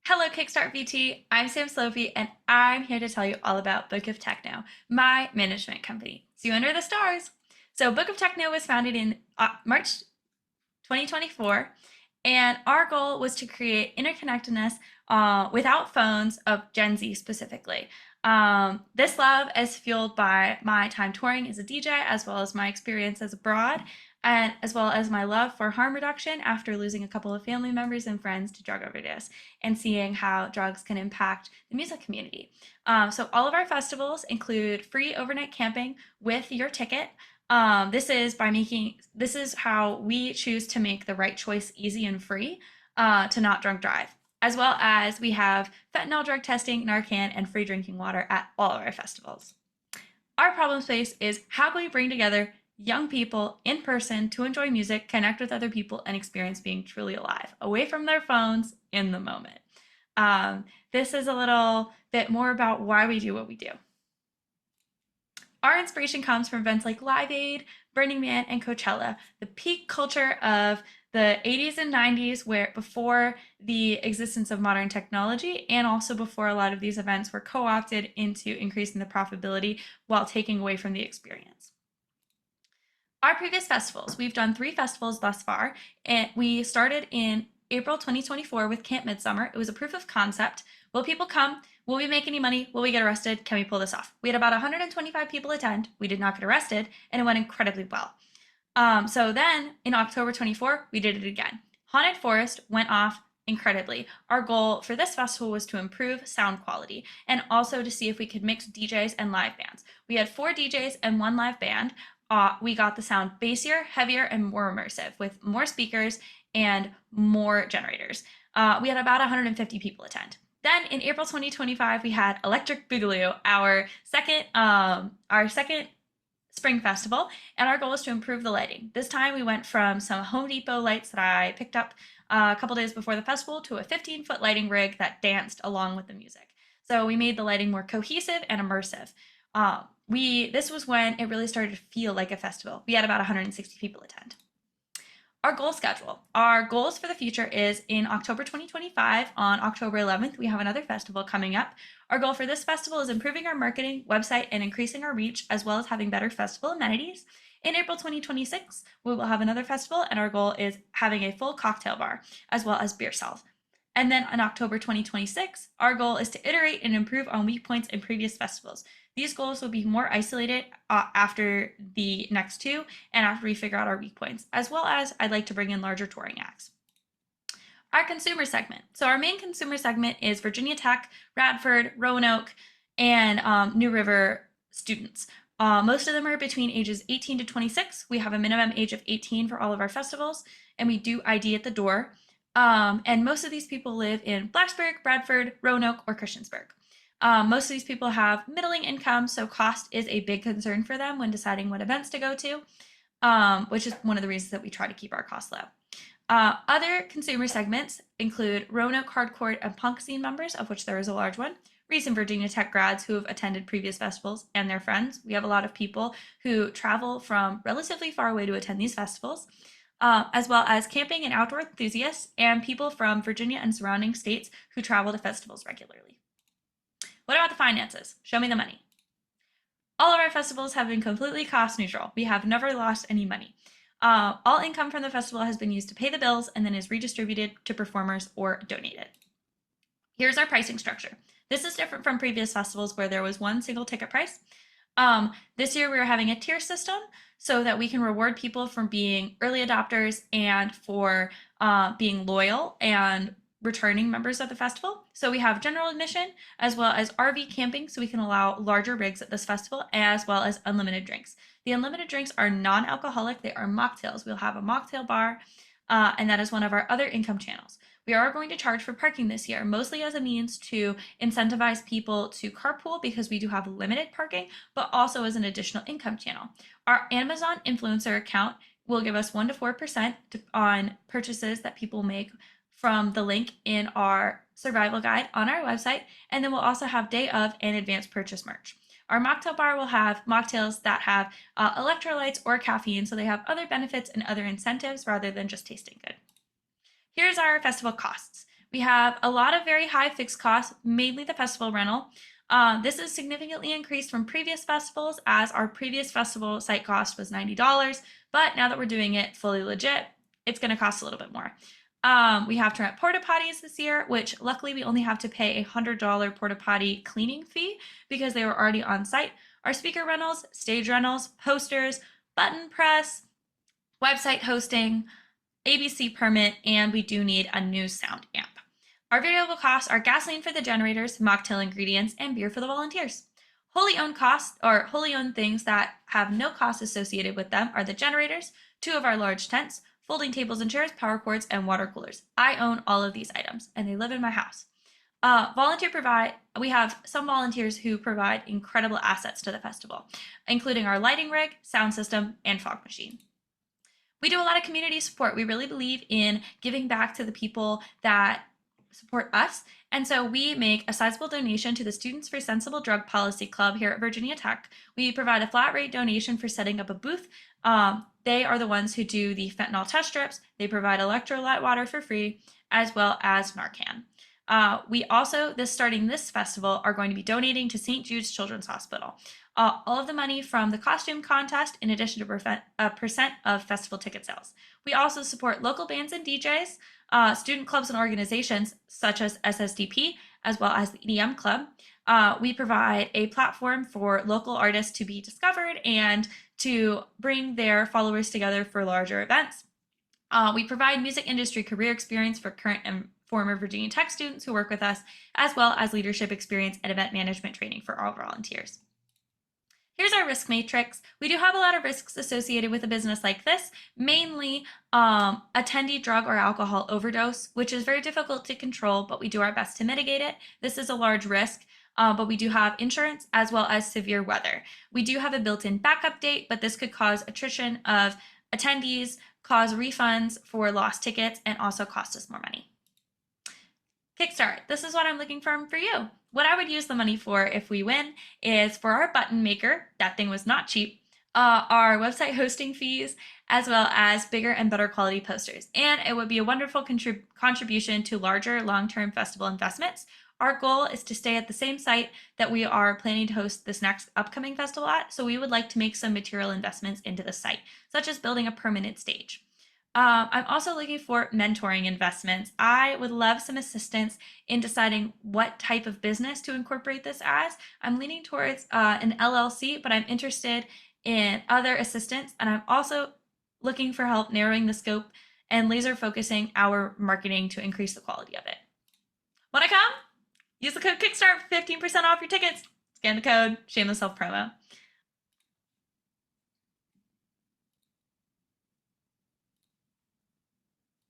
Hello, Kickstart VT. I'm Sam Slopey, and I'm here to tell you all about Book of Techno, my management company. See you under the stars. So, Book of Techno was founded in March 2024, and our goal was to create interconnectedness without phones of Gen Z specifically. This love is fueled by my time touring as a DJ, as well as my experience as abroad, and as well as my love for harm reduction after losing a couple of family members and friends to drug overdose and seeing how drugs can impact the music community. So all of our festivals include free overnight camping with your ticket. This is how we choose to make the right choice easy and free to not drunk drive. As well as we have fentanyl drug testing, Narcan, and free drinking water at all of our festivals. Our problem space is how can we bring together young people in person to enjoy music, connect with other people, and experience being truly alive, away from their phones in the moment. This is a little bit more about why we do what we do. Our inspiration comes from events like Live Aid, Burning Man, and Coachella, the peak culture of the 80s and 90s, where before the existence of modern technology, and also before a lot of these events were co-opted into increasing the profitability while taking away from the experience. Our previous festivals, we've done 3 festivals thus far, and we started in April 2024 with Camp Midsummer. It was a proof of concept. Will people come? Will we make any money? Will we get arrested? Can we pull this off? We had about 125 people attend. We did not get arrested, and it went incredibly well. So then in October 24, we did it again. Haunted Forest went off incredibly. Our goal for this festival was to improve sound quality and also to see if we could mix DJs and live bands. We had 4 DJs and 1 live band. We got the sound bassier, heavier, and more immersive with more speakers and more generators. We had about 150 people attend. Then in April 2025, we had Electric Boogaloo, our second spring festival, and our goal is to improve the lighting. This time we went from some Home Depot lights that I picked up a couple days before the festival to a 15-foot lighting rig that danced along with the music. So we made the lighting more cohesive and immersive. This was when it really started to feel like a festival. We had about 160 people attend. Our goal schedule. Our goals for the future is in October 2025, on October 11th, we have another festival coming up. Our goal for this festival is improving our marketing website and increasing our reach, as well as having better festival amenities. In April 2026, we will have another festival, and our goal is having a full cocktail bar, as well as beer sales. And then in October 2026, our goal is to iterate and improve on weak points in previous festivals. These goals will be more isolated after the next 2 and after we figure out our weak points, as well as I'd like to bring in larger touring acts. Our consumer segment. So our main consumer segment is Virginia Tech, Radford, Roanoke, and New River students. Most of them are between ages 18 to 26. We have a minimum age of 18 for all of our festivals, and we do ID at the door. And most of these people live in Blacksburg, Bradford, Roanoke, or Christiansburg. Most of these people have middling income, so cost is a big concern for them when deciding what events to go to, which is one of the reasons that we try to keep our costs low. Other consumer segments include Roanoke hardcore and punk scene members, of which there is a large one, recent Virginia Tech grads who have attended previous festivals, and their friends. We have a lot of people who travel from relatively far away to attend these festivals, as well as camping and outdoor enthusiasts and people from Virginia and surrounding states who travel to festivals regularly. What about the finances? Show me the money. All of our festivals have been completely cost neutral. We have never lost any money. All income from the festival has been used to pay the bills and then is redistributed to performers or donated. Here's our pricing structure. This is different from previous festivals where there was one single ticket price. This year we are having a tier system so that we can reward people for being early adopters and for being loyal and returning members of the festival. So we have general admission as well as RV camping, so we can allow larger rigs at this festival, as well as unlimited drinks. The unlimited drinks are non-alcoholic. They are mocktails. We'll have a mocktail bar, and that is one of our other income channels. We are going to charge for parking this year, mostly as a means to incentivize people to carpool because we do have limited parking, but also as an additional income channel. Our Amazon influencer account will give us 1 to 4% on purchases that people make from the link in our survival guide on our website, and then we'll also have day of and advanced purchase merch. Our mocktail bar will have mocktails that have electrolytes or caffeine, so they have other benefits and other incentives rather than just tasting good. Here's our festival costs. We have a lot of very high fixed costs, mainly the festival rental. This is significantly increased from previous festivals, as our previous festival site cost was $90, but now that we're doing it fully legit, it's going to cost a little bit more. We have to rent porta potties this year, which luckily we only have to pay a $100 porta potty cleaning fee because they were already on site. Our speaker rentals, stage rentals, posters, button press, website hosting, ABC permit, and we do need a new sound amp. Our variable costs are gasoline for the generators, mocktail ingredients, and beer for the volunteers. Wholly owned costs, or wholly owned things that have no cost associated with them, are the generators, 2 of our large tents, folding tables and chairs, power cords, and water coolers. I own all of these items, and they live in my house. We have some volunteers who provide incredible assets to the festival, including our lighting rig, sound system, and fog machine. We do a lot of community support. We really believe in giving back to the people that support us. And so we make a sizable donation to the Students for Sensible Drug Policy Club here at Virginia Tech. We provide a flat rate donation for setting up a booth. They are the ones who do the fentanyl test strips. They provide electrolyte water for free, as well as Narcan. We also, starting this festival, are going to be donating to St. Jude's Children's Hospital. All of the money from the costume contest, in addition to a percent of festival ticket sales. We also support local bands and DJs, student clubs and organizations such as SSDP, as well as the EDM Club. We provide a platform for local artists to be discovered and to bring their followers together for larger events. We provide music industry career experience for current and former Virginia Tech students who work with us, as well as leadership experience and event management training for all volunteers. Here's our risk matrix. We do have a lot of risks associated with a business like this, mainly attendee drug or alcohol overdose, which is very difficult to control, but we do our best to mitigate it. This is a large risk, but we do have insurance as well as severe weather. We do have a built-in backup date, but this could cause attrition of attendees, cause refunds for lost tickets, and also cost us more money. Kickstart. This is what I'm looking for you. What I would use the money for if we win is for our button maker. That thing was not cheap. Our website hosting fees, as well as bigger and better quality posters. And it would be a wonderful contribution to larger long-term festival investments. Our goal is to stay at the same site that we are planning to host this next upcoming festival at. So we would like to make some material investments into the site, such as building a permanent stage. I'm also looking for mentoring investments. I would love some assistance in deciding what type of business to incorporate this as. I'm leaning towards an LLC, but I'm interested in other assistance. And I'm also looking for help narrowing the scope and laser focusing our marketing to increase the quality of it. Want to come? Use the code Kickstart for 15% off your tickets. Scan the code, shameless self promo.